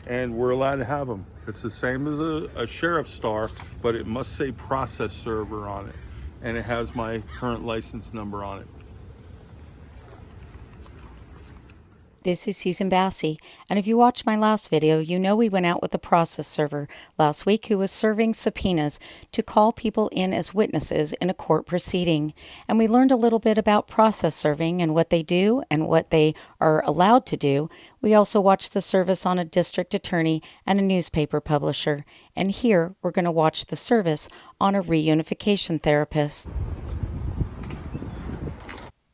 and we're allowed to have them. It's the same as a sheriff's star, but it must say process server on it, and it has my current license number on it. This is Susan Bassey, and if you watched my last video, you know we went out with a process server last week who was serving subpoenas to call people in as witnesses in a court proceeding. And we learned a little bit about process serving and what they do and what they are allowed to do. We also watched the service on a district attorney and a newspaper publisher. And here we're going to watch the service on a reunification therapist.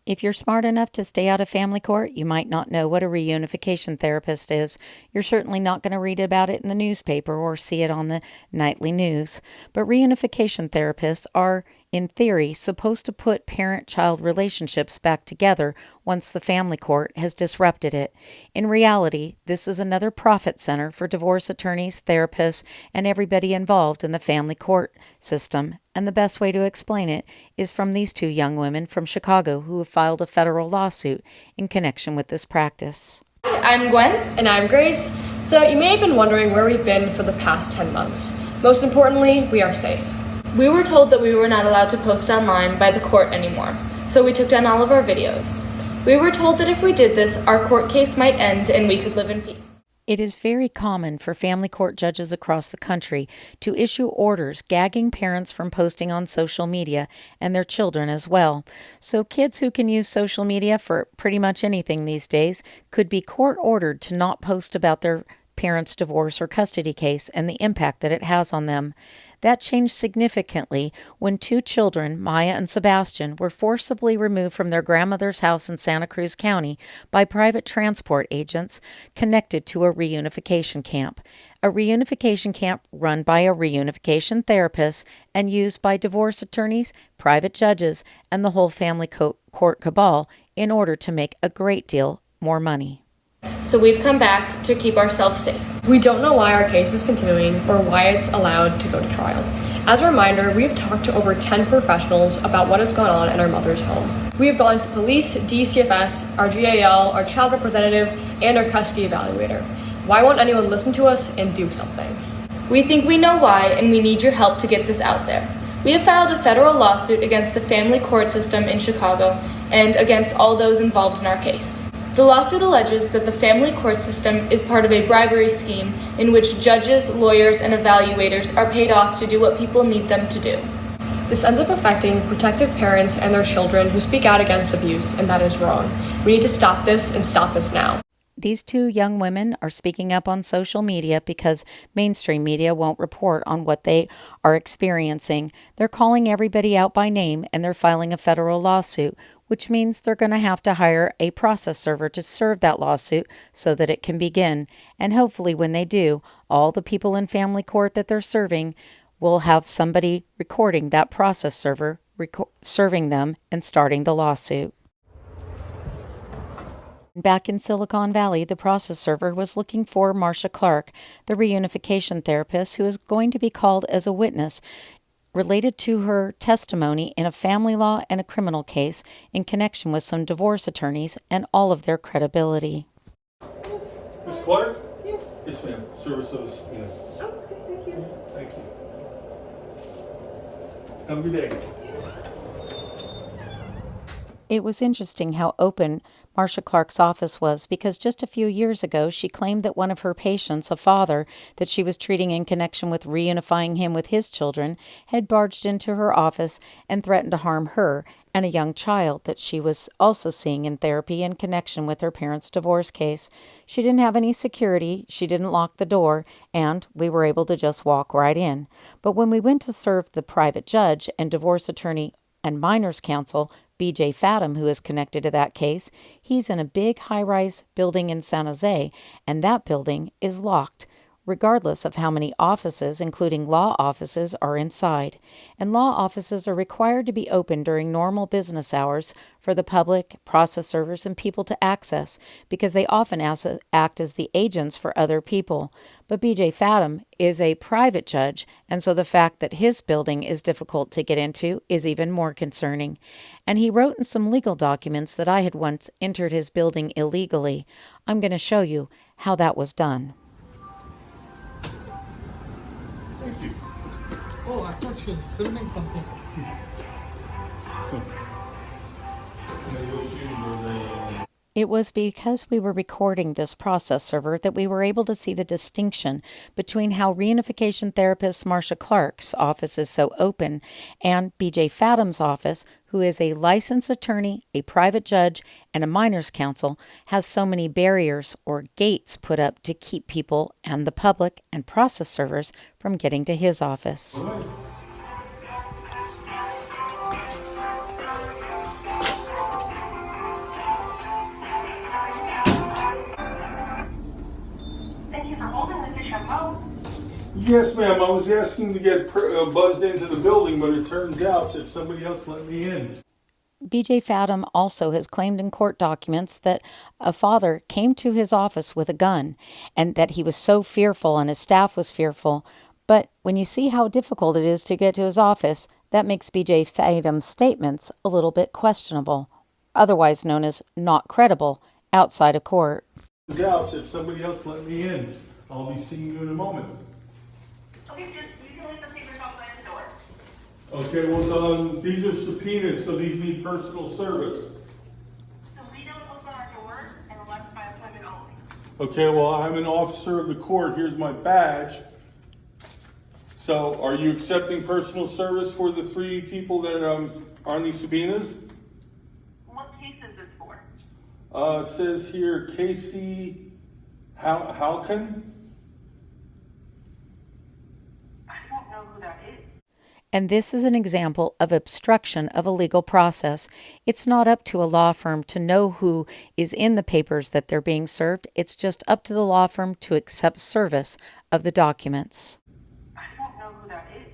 If you're smart enough to stay out of family court, you might not know what a reunification therapist is. You're certainly not going to read about it in the newspaper or see it on the nightly news. But reunification therapists are, in theory, supposed to put parent-child relationships back together once the family court has disrupted it. In reality, this is another profit center for divorce attorneys, therapists, and everybody involved in the family court system. And the best way to explain it is from these two young women from Chicago who have filed a federal lawsuit in connection with this practice. Hi, I'm Gwen. And I'm Grace. So you may have been wondering where we've been for the past 10 months. Most importantly, we are safe. We were told that we were not allowed to post online by the court anymore, so we took down all of our videos. We were told that if we did this, our court case might end and we could live in peace. It is very common for family court judges across the country to issue orders gagging parents from posting on social media and their children as well. So kids who can use social media for pretty much anything these days could be court ordered to not post about their parents' divorce or custody case and the impact that it has on them. That changed significantly when two children, Maya and Sebastian, were forcibly removed from their grandmother's house in Santa Cruz County by private transport agents connected to a reunification camp. A reunification camp run by a reunification therapist and used by divorce attorneys, private judges, and the whole family court cabal in order to make a great deal more money. So we've come back to keep ourselves safe. We don't know why our case is continuing or why it's allowed to go to trial. As a reminder, we've talked to over 10 professionals about what has gone on in our mother's home. We have gone to police, DCFS, our GAL, our child representative, and our custody evaluator. Why won't anyone listen to us and do something? We think we know why, and we need your help to get this out there. We have filed a federal lawsuit against the family court system in Chicago and against all those involved in our case. The lawsuit alleges that the family court system is part of a bribery scheme in which judges, lawyers, and evaluators are paid off to do what people need them to do. This ends up affecting protective parents and their children who speak out against abuse, and that is wrong. We need to stop this and stop this now. These two young women are speaking up on social media because mainstream media won't report on what they are experiencing. They're calling everybody out by name and they're filing a federal lawsuit, which means they're going to have to hire a process server to serve that lawsuit so that it can begin. And hopefully when they do, all the people in family court that they're serving will have somebody recording that process server serving them and starting the lawsuit. Back in Silicon Valley, the process server was looking for Marcia Clark, the reunification therapist who is going to be called as a witness related to her testimony in a family law and a criminal case in connection with some divorce attorneys and all of their credibility. Ms. Clark? Yes. Yes, ma'am. Service of the subpoena. Oh, okay, thank you. Thank you. Have a good day. It was interesting how open Marcia Clark's office was because just a few years ago she claimed that one of her patients, a father that she was treating in connection with reunifying him with his children, had barged into her office and threatened to harm her and a young child that she was also seeing in therapy in connection with her parents' divorce case. She didn't have any security, she didn't lock the door, and we were able to just walk right in. But when we went to serve the private judge and divorce attorney and minors counsel, BJ Fadem, who is connected to that case, he's in a big high-rise building in San Jose, and that building is locked, regardless of how many offices, including law offices, are inside. And law offices are required to be open during normal business hours for the public, process servers, and people to access, because they often act as the agents for other people. But BJ Fadem is a private judge, and so the fact that his building is difficult to get into is even more concerning. And he wrote in some legal documents that I had once entered his building illegally. I'm going to show you how that was done. Thank you. Oh, I thought you were filming something. It was because we were recording this process server that we were able to see the distinction between how reunification therapist Marcia Clark's office is so open and BJ Fadem's office, who is a licensed attorney, a private judge, and a minors counsel, has so many barriers or gates put up to keep people and the public and process servers from getting to his office. Yes, ma'am. I was asking to get buzzed into the building, but it turns out that somebody else let me in. BJ Fadem also has claimed in court documents that a father came to his office with a gun and that he was so fearful and his staff was fearful. But when you see how difficult it is to get to his office, that makes BJ Fadem's statements a little bit questionable, otherwise known as not credible, outside of court. Turns out that somebody else let me in. I'll be seeing you in a moment. Okay, you can leave the papers outside the door. Okay, well, these are subpoenas, so these need personal service. So we don't open our doors unless by appointment only. Okay, well, I'm an officer of the court. Here's my badge. So, are you accepting personal service for the 3 people that are on these subpoenas? What case is this for? It says here, Casey Halkin. I don't know who that is. And this is an example of obstruction of a legal process. It's not up to a law firm to know who is in the papers that they're being served. It's just up to the law firm to accept service of the documents. I don't know who that is.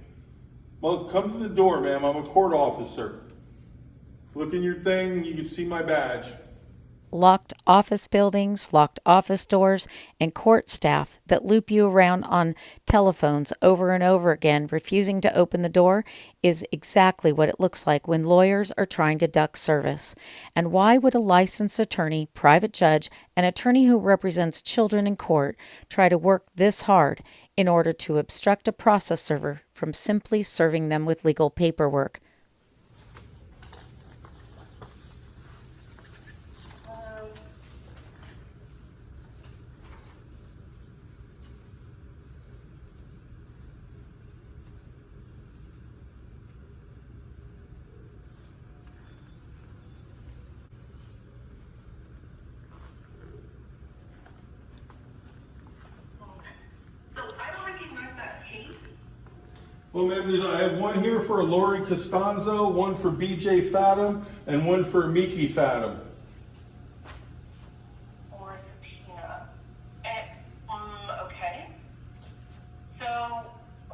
Well, come to the door, ma'am. I'm a court officer. Look in your thing. You can see my badge. Locked office buildings, locked office doors, and court staff that loop you around on telephones over and over again, refusing to open the door, is exactly what it looks like when lawyers are trying to duck service. And why would a licensed attorney, private judge, and attorney who represents children in court try to work this hard in order to obstruct a process server from simply serving them with legal paperwork? So I don't recognize that case. Well, ma'am, I have one here for Lori Costanzo, one for BJ Fadem, and one for Miki Fadem. Or subpoena. Okay. So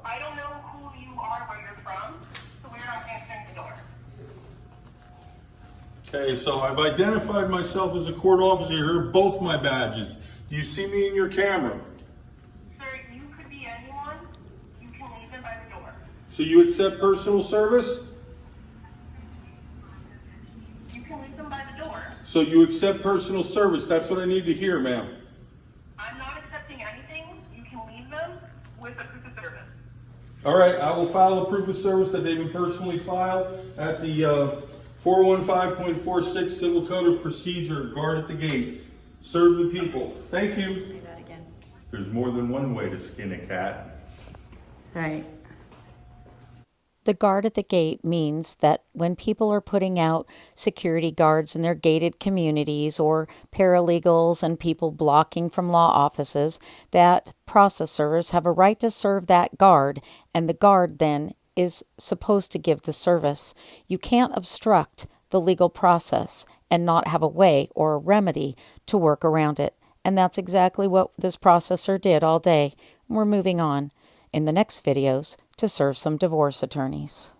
I don't know who you are, where you're from, so we're not answering the door. Okay, so I've identified myself as a court officer. Here are both my badges. Do you see me in your camera? Sir, you could be anyone. You can leave them by the door. So you accept personal service? You can leave them by the door. So you accept personal service. That's what I need to hear, ma'am. I'm not accepting anything. You can leave them with a proof of service. All right, I will file a proof of service that they've been personally filed at the 415.46 Civil Code of Procedure, guard at the gate. Serve the people. Thank you. Say that again. There's more than one way to skin a cat. Right. The guard at the gate means that when people are putting out security guards in their gated communities or paralegals and people blocking from law offices, that process servers have a right to serve that guard, and the guard then is supposed to give the service. You can't obstruct the legal process and not have a way or a remedy to work around it. And that's exactly what this processor did all day. We're moving on in the next videos to serve some divorce attorneys.